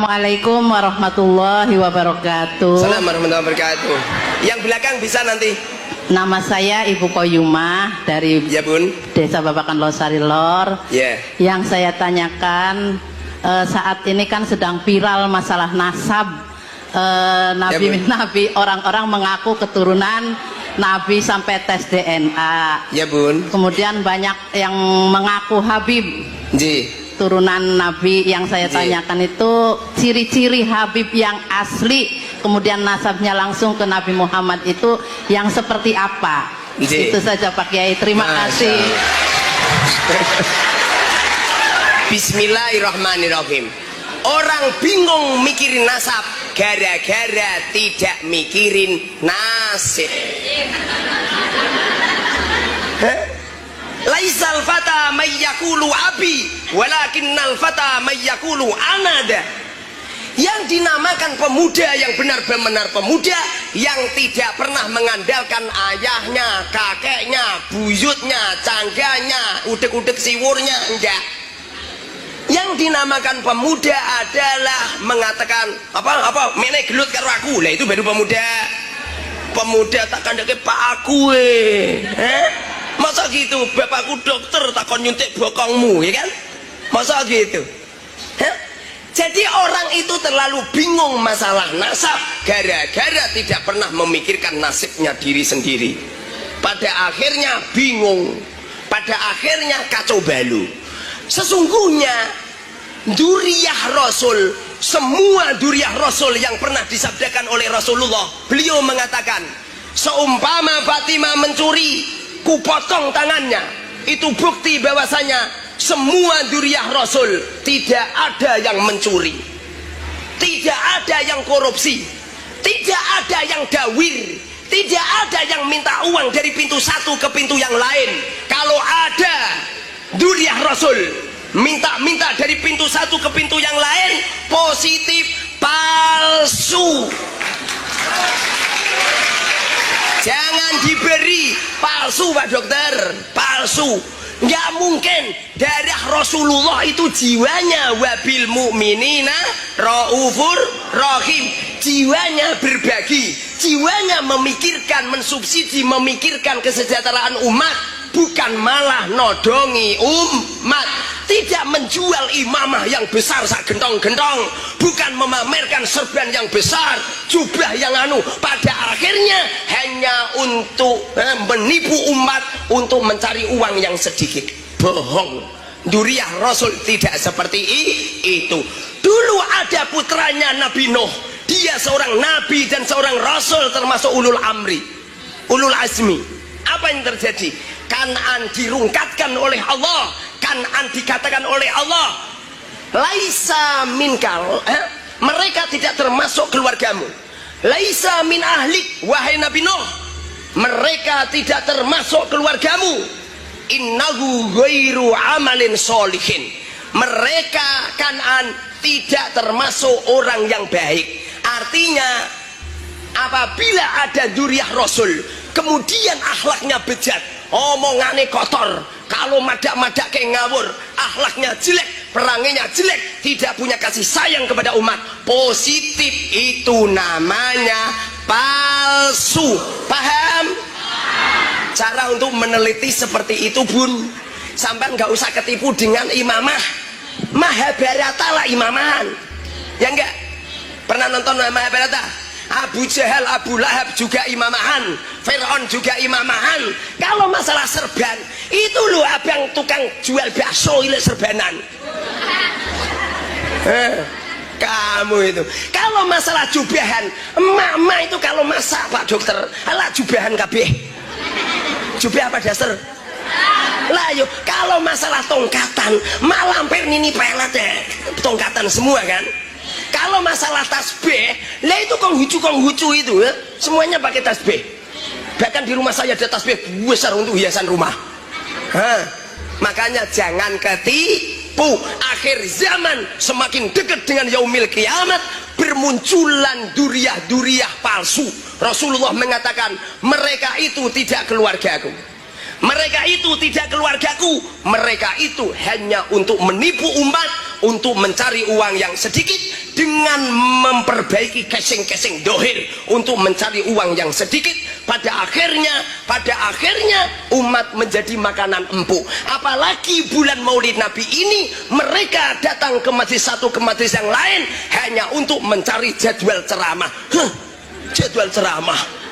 Assalamualaikum warahmatullahi wabarakatuh. Assalamualaikum warahmatullahi wabarakatuh. Yang belakang bisa nanti. Nama saya Ibu Koyumah dari Ya Bun. Desa Babakan Losari Lor. Ya. Yang saya tanyakan saat ini kan sedang viral masalah nasab. Nabi orang-orang mengaku keturunan Nabi sampai tes DNA. Ya Bun. Kemudian banyak yang mengaku Habib. Ji. Turunan Nabi. Yang saya tanyakan itu ciri-ciri Habib yang asli, kemudian nasabnya langsung ke Nabi Muhammad itu yang seperti apa? Itu saja Pak Kiai, terima kasih. Bismillahirrahmanirrahim. Orang bingung mikirin nasab gara-gara tidak mikirin nasib. Laisal fata mayyakulu abi walakinnal fata mayyakulu anada. Yang dinamakan pemuda yang benar-benar pemuda, yang tidak pernah mengandalkan ayahnya, kakeknya, buyutnya, cangganya, udek-udek siwurnya, enggak. Yang dinamakan pemuda adalah mengatakan apa mene gelut karo aku, lah itu baru pemuda. Pemuda tak kandake pak aku masa gitu, bapakku dokter takon nyuntik bokongmu, ya kan? Masa gitu? Jadi orang itu terlalu bingung masalah nasab gara-gara tidak pernah memikirkan nasibnya diri sendiri. Pada akhirnya bingung, pada akhirnya kacau balau. Sesungguhnya duriyah Rasul, semua duriyah Rasul yang pernah disabdakan oleh Rasulullah, beliau mengatakan, seumpama Fatimah mencuri, kupotong tangannya. Itu bukti bahwasanya semua duriyah Rasul tidak ada yang mencuri, tidak ada yang korupsi, tidak ada yang dawir, tidak ada yang minta uang dari pintu satu ke pintu yang lain. Kalau ada duriyah Rasul minta-minta dari pintu satu ke pintu yang lain, positif palsu. Jangan diberi palsu Pak Dokter, palsu. Nggak mungkin. Darah Rasulullah itu jiwanya wabil mu'minina raufur rahim. Jiwanya berbagi, jiwanya memikirkan, mensubsidi, memikirkan kesejahteraan umat, bukan malah nodongi umat. Tidak menjual imamah yang besar sak gentong-gentong, bukan memamerkan serban yang besar, jubah yang anu. Pada akhirnya hanya untuk menipu umat, untuk mencari uang yang sedikit. Bohong. Duriyah Rasul tidak seperti itu. Dulu ada putranya Nabi Nuh, dia seorang nabi dan seorang rasul, termasuk ulul amri, ulul azmi. Apa yang terjadi? Kan'an dirungkatkan oleh Allah, Kan'an dikatakan oleh Allah, laisa minkal, mereka tidak termasuk keluargamu. Laisa min ahlik, wahai Nabi Nuh, mereka tidak termasuk keluargamu. Innahu ghairu amalin solihin, mereka Kan'an tidak termasuk orang yang baik. Artinya apabila ada duriyah Rasul kemudian akhlaknya bejat, omongannya kotor, kalau madak-madak kayak ngawur, akhlaknya jelek, perangannya jelek, tidak punya kasih sayang kepada umat, positif, itu namanya palsu. Paham? Cara untuk meneliti seperti itu Bun, sampai nggak usah ketipu dengan imamah Mahabharata lah, imamahan, ya enggak? Pernah nonton Mahabharata? Abu Jahal, Abu Lahab juga imamahan, Fir'aun juga imamahan. Kalau masalah serban, itu loh abang tukang jual bakso ilik serbanan. Kamu itu. Kalau masalah jubahan, emak-emak itu kalau masak Pak Dokter, alah jubahan kabeh. Jubah apa dasar? Lah yuk, kalau masalah tongkatan, malampir nini pelet ya, tongkatan semua kan. Kalau masalah tasbih, lah itu konghucu itu ya, semuanya pakai tasbih. Bahkan di rumah saya ada tasbih besar untuk hiasan rumah. Makanya jangan ketipu. Akhir zaman semakin dekat dengan yaumil kiamat, bermunculan duriyah-duriyah palsu. Rasulullah mengatakan, mereka itu tidak keluargaku, mereka itu tidak keluargaku, mereka itu hanya untuk menipu umat, untuk mencari uang yang sedikit, dengan memperbaiki casing-casing dohir untuk mencari uang yang sedikit. Pada akhirnya umat menjadi makanan empuk. Apalagi bulan Maulid Nabi ini, mereka datang ke majelis satu ke majelis yang lain hanya untuk mencari jadwal ceramah. Jadwal ceramah